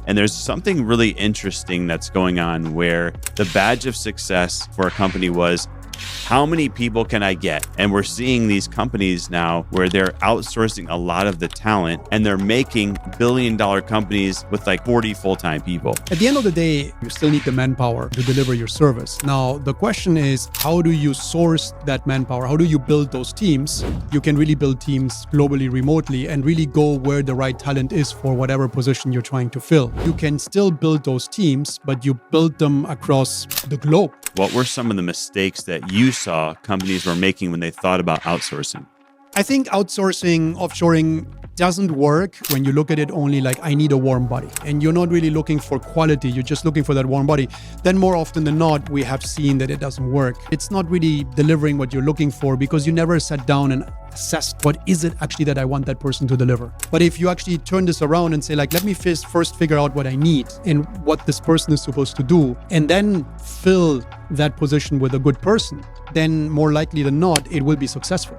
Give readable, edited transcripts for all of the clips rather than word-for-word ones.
And there's something really interesting that's going on where the badge of success for a company was, how many people can I get? And we're seeing these companies now where they're outsourcing a lot of the talent and they're making billion-dollar companies with like 40 full-time people. At the end of the day, you still need the manpower to deliver your service. Now, the question is, how do you source that manpower? How do you build those teams? You can really build teams globally, remotely, and really go where the right talent is for whatever position you're trying to fill. You can still build those teams, but you build them across the globe. What were some of the mistakes that you saw companies were making when they thought about outsourcing? I think outsourcing, offshoring doesn't work when you look at it only like, I need a warm body. And you're not really looking for quality, you're just looking for that warm body. Then more often than not, we have seen that it doesn't work. It's not really delivering what you're looking for because you never sat down and assessed what is it actually that I want that person to deliver. But if you actually turn this around and say like, let me first figure out what I need and what this person is supposed to do, and then fill that position with a good person, then more likely than not, it will be successful.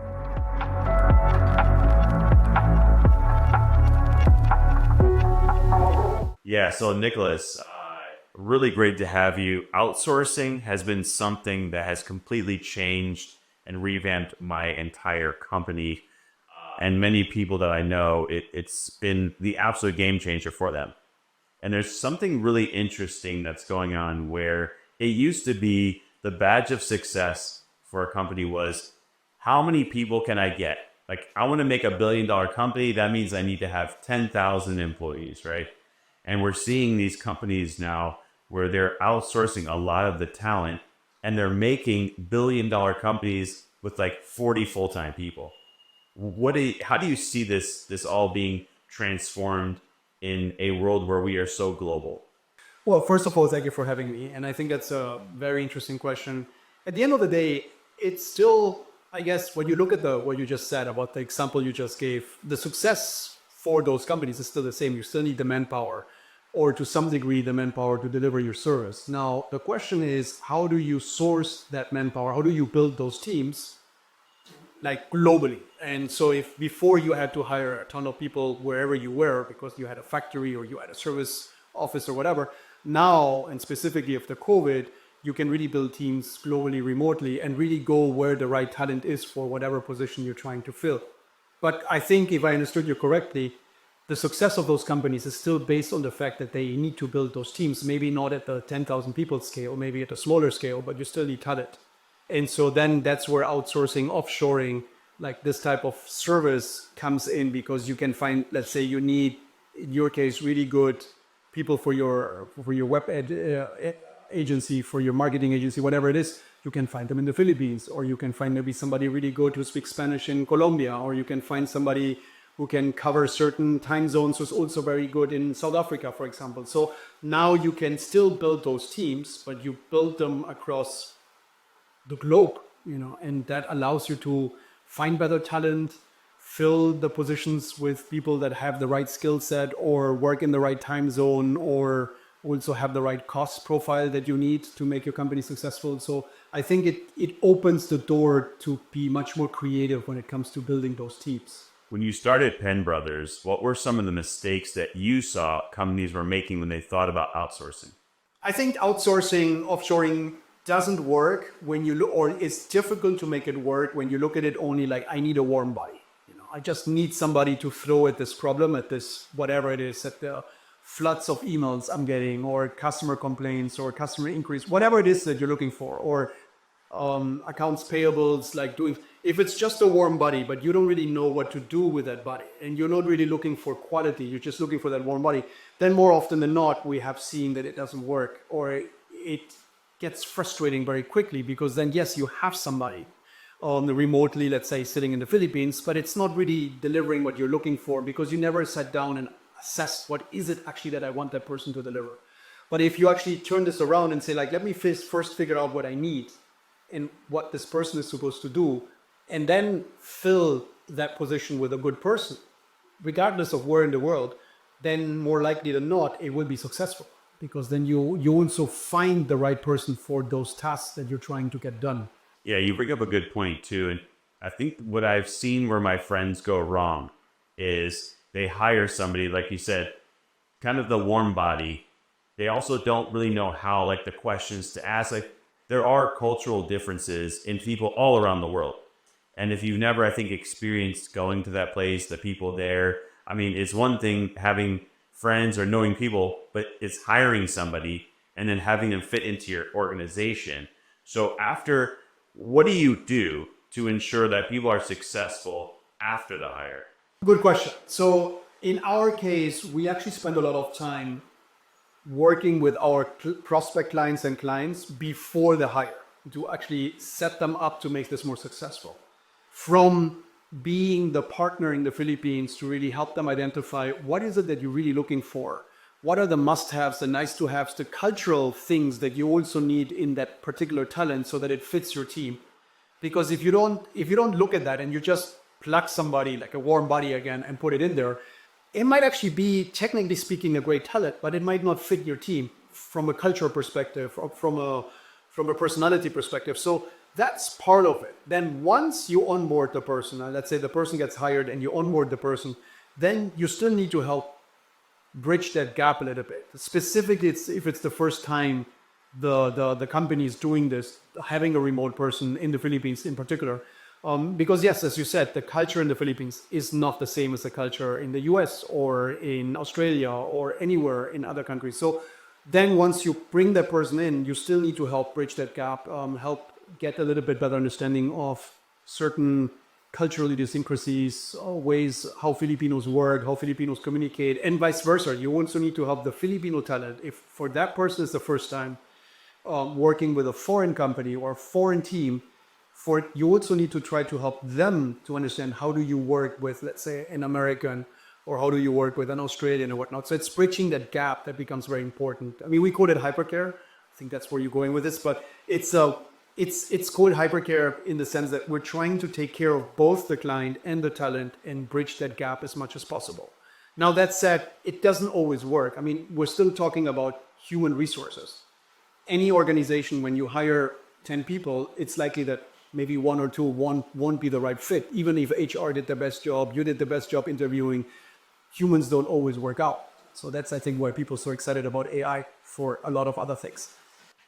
Yeah, so Nicolas, really great to have you. Outsourcing has been something that has completely changed and revamped my entire company. And many people that I know, it's been the absolute game changer for them. And there's something really interesting that's going on where it used to be the badge of success for a company was, how many people can I get? Like, I want to make $1 billion company. That means I need to have 10,000 employees, right? And we're seeing these companies now where they're outsourcing a lot of the talent and they're making $1 billion companies with like 40 full-time people. How do you see this all being transformed in a world where we are so global? Well, first of all, thank you for having me. And I think that's a very interesting question. At the end of the day, it's still, I guess, when you look at what you just said about the example you just gave, the success for those companies is still the same. You still need the manpower, or to some degree, the manpower to deliver your service. Now, the question is, how do you source that manpower? How do you build those teams, like globally? And so if before you had to hire a ton of people wherever you were because you had a factory or you had a service office or whatever, now, and specifically after COVID, you can really build teams globally, remotely, and really go where the right talent is for whatever position you're trying to fill. But I think if I understood you correctly, the success of those companies is still based on the fact that they need to build those teams, maybe not at the 10,000 people scale, maybe at a smaller scale, but you still need talent. And so then that's where outsourcing, offshoring, like this type of service comes in, because you can find, let's say you need, in your case, really good people for your web agency, for your marketing agency, whatever it is. You can find them in the Philippines, or you can find maybe somebody really good who speaks Spanish in Colombia, or you can find somebody who can cover certain time zones who's also very good in South Africa, for example. So now you can still build those teams, but you build them across the globe, and that allows you to find better talent, fill the positions with people that have the right skill set or work in the right time zone, or also have the right cost profile that you need to make your company successful. So I think it opens the door to be much more creative when it comes to building those teams. When you started Penbrothers, what were some of the mistakes that you saw companies were making when they thought about outsourcing? I think outsourcing, offshoring doesn't work when you look, or it's difficult to make it work when you look at it only like, I need a warm body. I just need somebody to throw at this problem, at this, whatever it is, at the floods of emails I'm getting, or customer complaints, or customer inquiries, whatever it is that you're looking for, or accounts payables, like doing, if it's just a warm body, but you don't really know what to do with that body, and you're not really looking for quality, you're just looking for that warm body, then more often than not, we have seen that it doesn't work, or it gets frustrating very quickly, because then, yes, you have somebody remotely, let's say, sitting in the Philippines, but it's not really delivering what you're looking for, because you never sat down and assessed what is it actually that I want that person to deliver. But if you actually turn this around and say, like, let me first figure out what I need and what this person is supposed to do, and then fill that position with a good person, regardless of where in the world, then more likely than not, it will be successful, because then you also find the right person for those tasks that you're trying to get done. Yeah, you bring up a good point too. And I think what I've seen where my friends go wrong is they hire somebody, like you said, kind of the warm body. They also don't really know how, like, the questions to ask. Like, there are cultural differences in people all around the world. And if you've never, I think, experienced going to that place, the people there, I mean, it's one thing having friends or knowing people, but it's hiring somebody and then having them fit into your organization. So after, what do you do to ensure that people are successful after the hire? Good question. So in our case, we actually spend a lot of time working with our prospect clients and clients before the hire to actually set them up to make this more successful. From being the partner in the Philippines to really help them identify what is it that you're really looking for? What are the must-haves, the nice-to-haves, the cultural things that you also need in that particular talent so that it fits your team? Because if you don't look at that and you just plug somebody like a warm body again and put it in there, it might actually be, technically speaking, a great talent, but it might not fit your team from a cultural perspective or from a personality perspective. So that's part of it. Then once you onboard the person, let's say the person gets hired and you onboard the person, then you still need to help bridge that gap a little bit. Specifically, if it's the first time the company is doing this, having a remote person in the Philippines in particular. Because yes, as you said, the culture in the Philippines is not the same as the culture in the US or in Australia or anywhere in other countries. So then once you bring that person in, you still need to help bridge that gap, help get a little bit better understanding of certain cultural idiosyncrasies, ways how Filipinos work, how Filipinos communicate, and vice versa. You also need to help the Filipino talent. If for that person is the first time working with a foreign company or a foreign team, you also need to try to help them to understand how do you work with, let's say, an American, or how do you work with an Australian or whatnot. So it's bridging that gap that becomes very important. I mean, we call it hypercare. I think that's where you're going with this, but it's called hypercare in the sense that we're trying to take care of both the client and the talent and bridge that gap as much as possible. Now, that said, it doesn't always work. I mean, we're still talking about human resources. Any organization, when you hire 10 people, it's likely that maybe one or two won't be the right fit. Even if HR did the best job, you did the best job interviewing, humans don't always work out. So that's, I think, why people are so excited about AI for a lot of other things.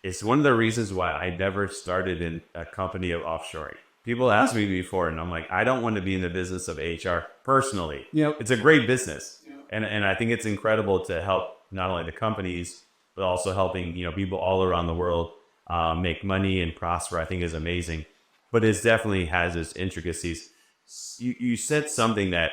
It's one of the reasons why I never started in a company of offshoring. People ask me before, and I'm like, I don't want to be in the business of HR personally. Yep. It's a great business. Yep. And I think it's incredible to help not only the companies, but also helping, people all around the world make money and prosper. I think is amazing. But it definitely has its intricacies. You said something that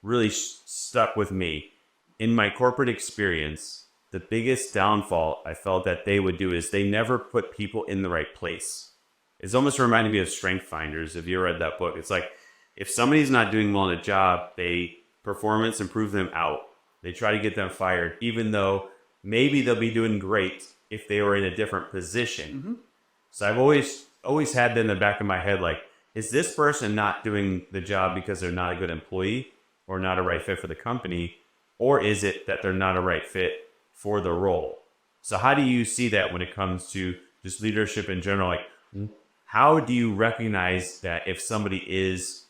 really stuck with me. In my corporate experience, the biggest downfall I felt that they would do is they never put people in the right place. It's almost reminding me of Strength Finders. If you read that book, it's like if somebody's not doing well in a job, they performance improve them out. They try to get them fired, even though maybe they'll be doing great if they were in a different position. Mm-hmm. So I've always had that in the back of my head, like, is this person not doing the job because they're not a good employee or not a right fit for the company? Or is it that they're not a right fit for the role? So how do you see that when it comes to just leadership in general? Like, how do you recognize that if somebody is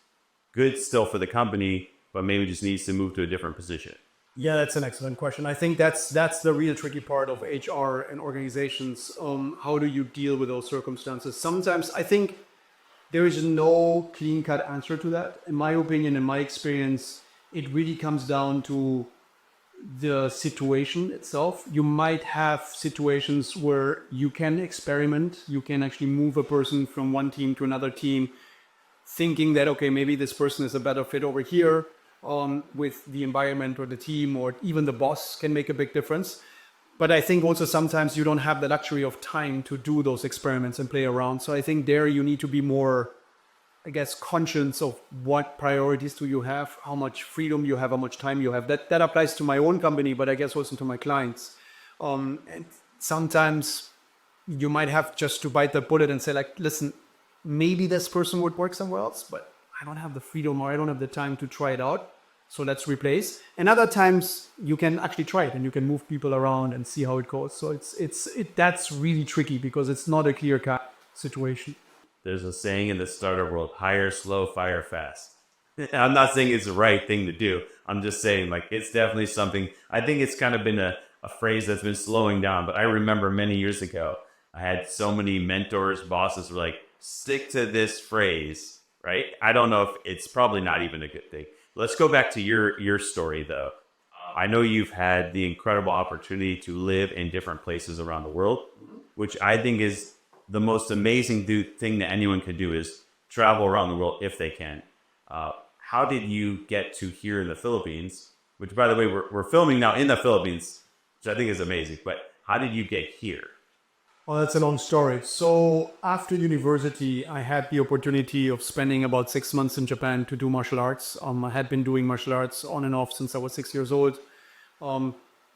good still for the company, but maybe just needs to move to a different position? Yeah, that's an excellent question. I think that's the real tricky part of HR and organizations. How do you deal with those circumstances? Sometimes I think there is no clean-cut answer to that. In my opinion, in my experience, it really comes down to the situation itself. You might have situations where you can experiment. You can actually move a person from one team to another team, thinking that, okay, maybe this person is a better fit over here. With the environment or the team or even the boss can make a big difference. But I think also sometimes you don't have the luxury of time to do those experiments and play around. So I think there you need to be more, I guess, conscious of what priorities do you have, how much freedom you have, how much time you have. That applies to my own company, but I guess also to my clients. And sometimes you might have just to bite the bullet and say, like, listen, maybe this person would work somewhere else, but I don't have the freedom or I don't have the time to try it out. So let's replace. And other times you can actually try it and you can move people around and see how it goes. So that's really tricky because it's not a clear-cut situation. There's a saying in the startup world, hire slow, fire fast. I'm not saying it's the right thing to do. I'm just saying, like, it's definitely something. I think it's kind of been a phrase that's been slowing down. But I remember many years ago, I had so many mentors, bosses were like, stick to this phrase, right? I don't know if it's probably not even a good thing. Let's go back to your story, though. I know you've had the incredible opportunity to live in different places around the world, which I think is the most amazing thing that anyone can do is travel around the world if they can. How did you get to here in the Philippines? Which, by the way, we're filming now in the Philippines, which I think is amazing. But how did you get here? Well, that's a long story. So after university, I had the opportunity of spending about 6 months in Japan to do martial arts. I had been doing martial arts on and off since I was 6 years old.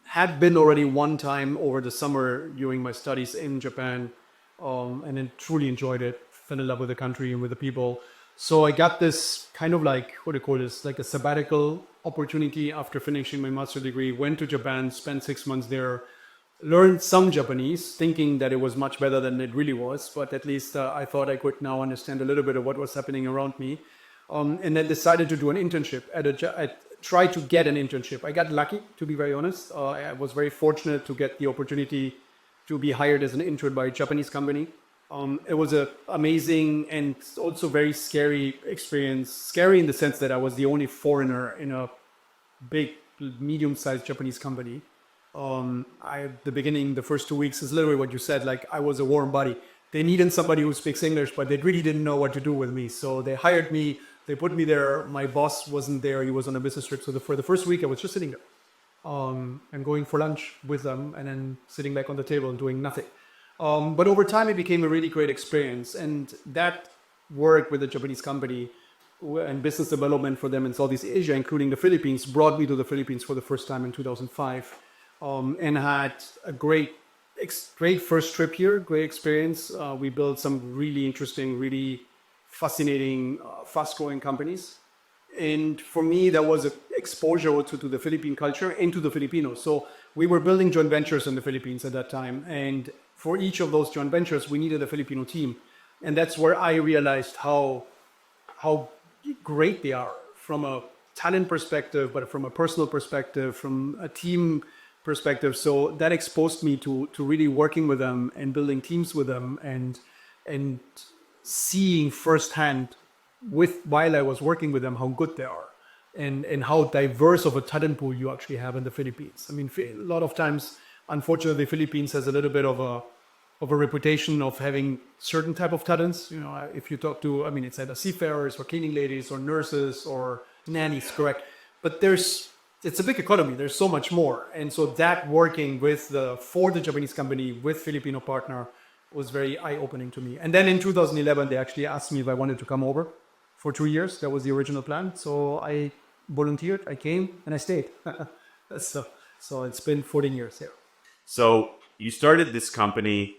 Had been already one time over the summer during my studies in Japan, and then truly enjoyed it. Fell in love with the country and with the people. So I got this kind of like, what do you call this, like a sabbatical opportunity after finishing my master's degree. Went to Japan, spent 6 months there, learned some Japanese, thinking that it was much better than it really was. But at least I thought I could now understand a little bit of what was happening around me. And then decided to do an internship I tried to get an internship. I got lucky, to be very honest. I was very fortunate to get the opportunity to be hired as an intern by a Japanese company. It was an amazing and also very scary experience. Scary in the sense that I was the only foreigner in a big, medium-sized Japanese company. At the beginning, the first 2 weeks is literally what you said, like I was a warm body. They needed somebody who speaks English, but they really didn't know what to do with me. So they hired me, they put me there. My boss wasn't there, he was on a business trip. So for the first week, I was just sitting there and going for lunch with them and then sitting back on the table and doing nothing. But over time, it became a really great experience. And that work with the Japanese company and business development for them in Southeast Asia, including the Philippines, brought me to the Philippines for the first time in 2005. And had a great first trip here, great experience. We built some really interesting, really fascinating, fast-growing companies. And for me, that was an exposure also to the Philippine culture and to the Filipinos. So we were building joint ventures in the Philippines at that time. And for each of those joint ventures, we needed a Filipino team. And that's where I realized how great they are from a talent perspective, but from a personal perspective, from a team perspective. So that exposed me to really working with them and building teams with them and seeing firsthand while I was working with them how good they are and how diverse of a talent pool you actually have in the Philippines. I mean, a lot of times, unfortunately, the Philippines has a little bit of a reputation of having certain type of talents. You know, if you talk to, I mean, it's either seafarers or cleaning ladies or nurses or nannies, correct? But it's a big economy. There's so much more. And so that working for the Japanese company with Filipino partner was very eye-opening to me. And then in 2011, they actually asked me if I wanted to come over for 2 years. That was the original plan. So I volunteered, I came, and I stayed. So it's been 14 years here. So you started this company.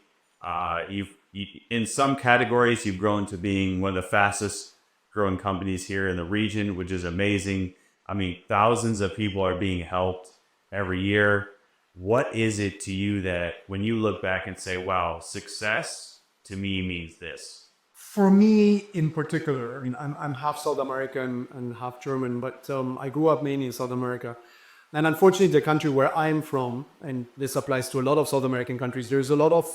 In some categories, you've grown to being one of the fastest growing companies here in the region, which is amazing. I mean, thousands of people are being helped every year. What is it to you that when you look back and say, wow, success to me means this? For me in particular, I mean, I'm half South American and half German, but I grew up mainly in South America. And unfortunately, the country where I'm from, and this applies to a lot of South American countries, there's a lot of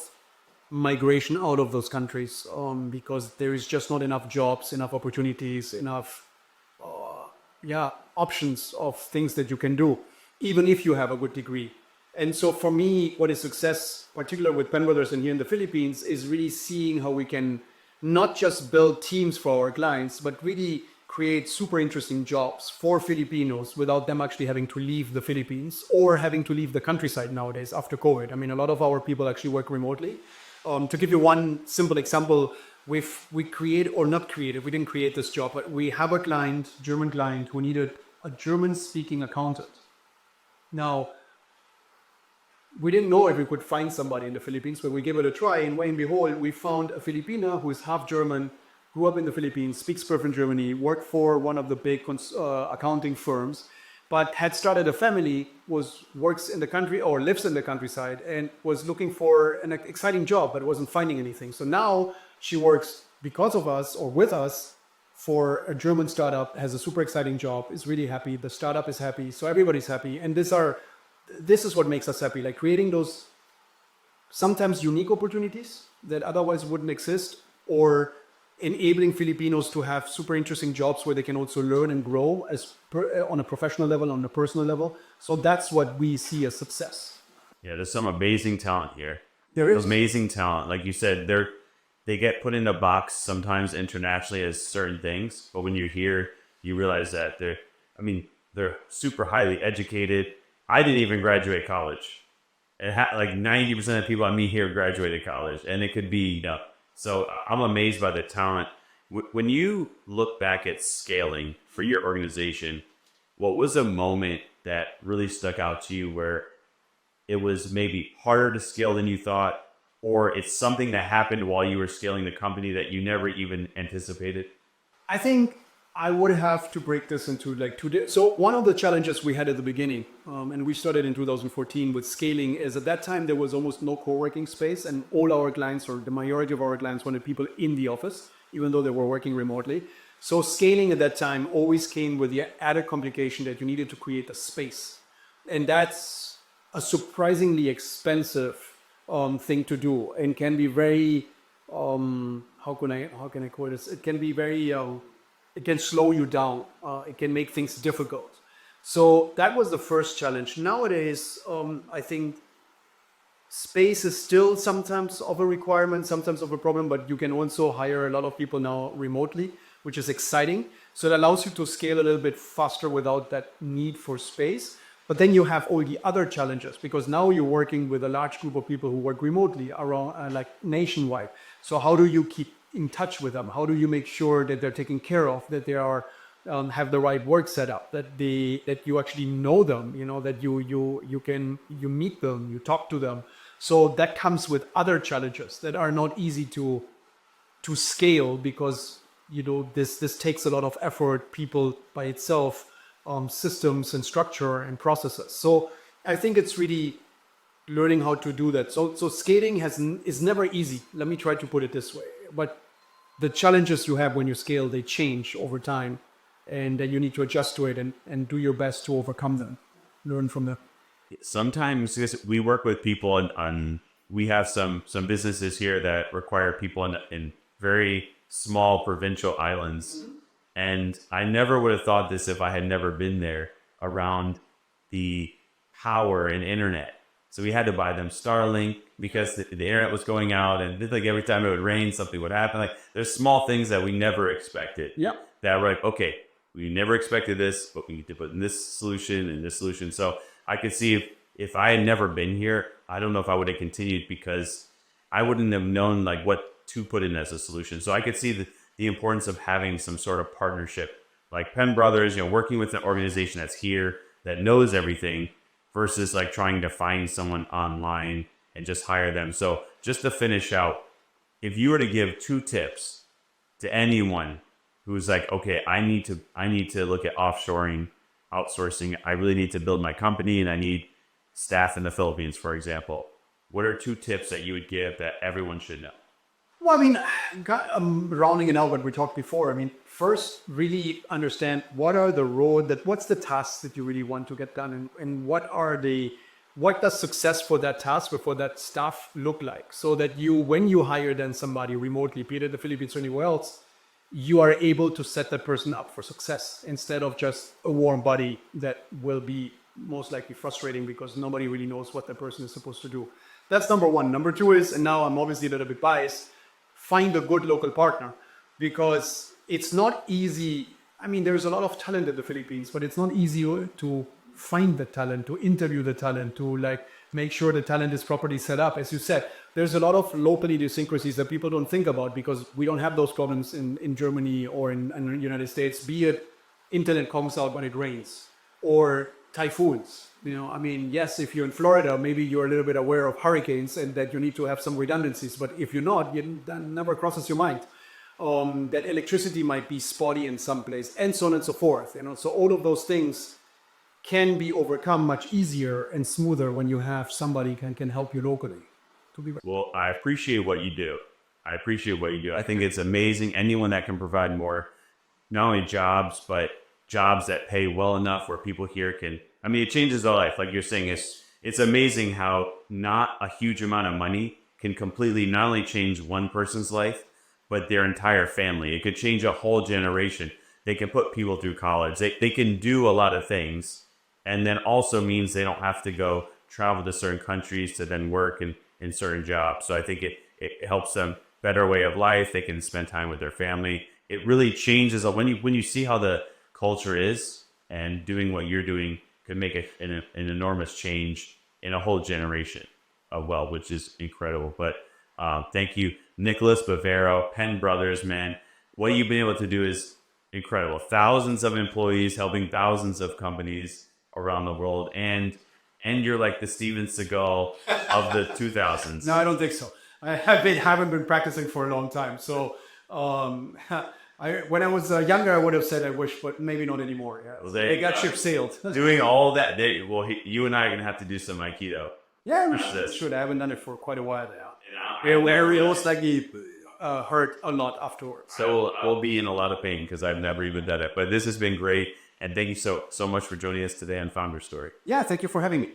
migration out of those countries because there is just not enough jobs, enough opportunities, enough options of things that you can do, even if you have a good degree. And so for me, what is success, particularly with Penbrothers and here in the Philippines, is really seeing how we can not just build teams for our clients, but really create super interesting jobs for Filipinos without them actually having to leave the Philippines or having to leave the countryside nowadays after COVID. I mean, a lot of our people actually work remotely. To give you one simple example, we didn't create this job, but we have a German client, who needed a German-speaking accountant. Now, we didn't know if we could find somebody in the Philippines, but we gave it a try, and lo and behold, we found a Filipina who is half German, grew up in the Philippines, speaks perfect Germany, worked for one of the big accounting firms, but had started a family, works in the country or lives in the countryside, and was looking for an exciting job, but wasn't finding anything. So now she works because of us or with us for a German startup, has a super exciting job, is really happy. The startup is happy, so everybody's happy. And this is what makes us happy, like creating those sometimes unique opportunities that otherwise wouldn't exist, or enabling Filipinos to have super interesting jobs where they can also learn and grow on a professional level, on a personal level. So that's what we see as success. Yeah, there's some amazing talent here. There is amazing talent. Like you said, they get put in a box sometimes internationally as certain things, but when you're here, you realize that they're super highly educated. I didn't even graduate college. Like 90% of people I meet here graduated college, and it could be, so I'm amazed by the talent. When you look back at scaling for your organization, what was a moment that really stuck out to you where it was maybe harder to scale than you thought, or it's something that happened while you were scaling the company that you never even anticipated? I think I would have to break this into like two. So one of the challenges we had at the beginning, and we started in 2014 with scaling, is at that time there was almost no co-working space, and all our clients, or the majority of our clients, wanted people in the office, even though they were working remotely. So scaling at that time always came with the added complication that you needed to create a space, and that's a surprisingly expensive thing to do, and can be very how can I call this? It can be very it can slow you down. It can make things difficult. So that was the first challenge. Nowadays, I think space is still sometimes of a requirement, sometimes of a problem, but you can also hire a lot of people now remotely, which is exciting. So it allows you to scale a little bit faster without that need for space. But then you have all the other challenges, because now you're working with a large group of people who work remotely around, like nationwide. So how do you keep in touch with them? How do you make sure that they're taken care of, that they are have the right work set up, that you actually know them, that you meet them, you talk to them. So that comes with other challenges that are not easy to scale, because this takes a lot of effort, people by itself, systems and structure and processes. So I think it's really learning how to do that. So scaling is never easy. Let me try to put it this way. But the challenges you have when you scale, they change over time, and then you need to adjust to it and do your best to overcome them, learn from them. Sometimes we work with people we have some businesses here that require people in very small provincial islands. And I never would have thought this if I had never been there, around the power and internet. So we had to buy them Starlink because the internet was going out, and like every time it would rain, something would happen. Like there's small things that we never expected. Yeah. That were like, okay, we never expected this, but we need to put in this solution and this solution. So I could see if I had never been here, I don't know if I would have continued, because I wouldn't have known like what to put in as a solution. So I could see the importance of having some sort of partnership, like Penbrothers, working with an organization that's here, that knows everything, versus like trying to find someone online and just hire them. So just to finish out, if you were to give 2 tips to anyone who's like, okay, I need to look at offshoring, outsourcing, I really need to build my company and I need staff in the Philippines, for example, what are 2 tips that you would give that everyone should know? Well, I mean, rounding it out what we talked before. I mean, first, really understand what's the tasks that you really want to get done, and what does success for that task or for that staff look like, so that when you hire then somebody remotely, be it in the Philippines or anywhere else, you are able to set that person up for success, instead of just a warm body that will be most likely frustrating because nobody really knows what that person is supposed to do. That's number one. Number 2 is, and now I'm obviously a little bit biased, find a good local partner, because it's not easy. I mean, there's a lot of talent in the Philippines, but it's not easy to find the talent, to interview the talent, to like make sure the talent is properly set up. As you said, there's a lot of local idiosyncrasies that people don't think about, because we don't have those problems in Germany or in the United States, be it internet comes out when it rains or typhoons. I mean, yes, if you're in Florida, maybe you're a little bit aware of hurricanes and that you need to have some redundancies. But if you're not, that never crosses your mind. That electricity might be spotty in some place, and so on and so forth. So all of those things can be overcome much easier and smoother when you have somebody can help you locally. Well, I appreciate what you do. I think it's amazing. Anyone that can provide more not only jobs, but jobs that pay well enough where people here can, I mean, it changes their life. Like you're saying, it's amazing how not a huge amount of money can completely not only change one person's life, but their entire family. It could change a whole generation. They can put people through college. They can do a lot of things. And then also means they don't have to go travel to certain countries to then work in certain jobs. So I think it helps them better way of life. They can spend time with their family. It really changes when you see how the culture is, and doing what you're doing could make an enormous change in a whole generation of wealth, which is incredible. But thank you, Nicolas Bivero, Penbrothers, man. What you've been able to do is incredible. Thousands of employees, helping thousands of companies around the world, and you're like the Steven Seagal of the 2000s. No, I don't think so. I haven't been practicing for a long time. So when I was younger, I would have said I wish, but maybe not anymore. Yeah, Well, they got ship sailed. Doing all that, you and I are gonna have to do some Aikido. Yeah, we this. should. I haven't done it for quite a while now. You know, Where it was like it hurt a lot afterwards. So we'll be in a lot of pain because I've never even done it. But this has been great, and thank you so much for joining us today on Founder Story. Yeah, thank you for having me.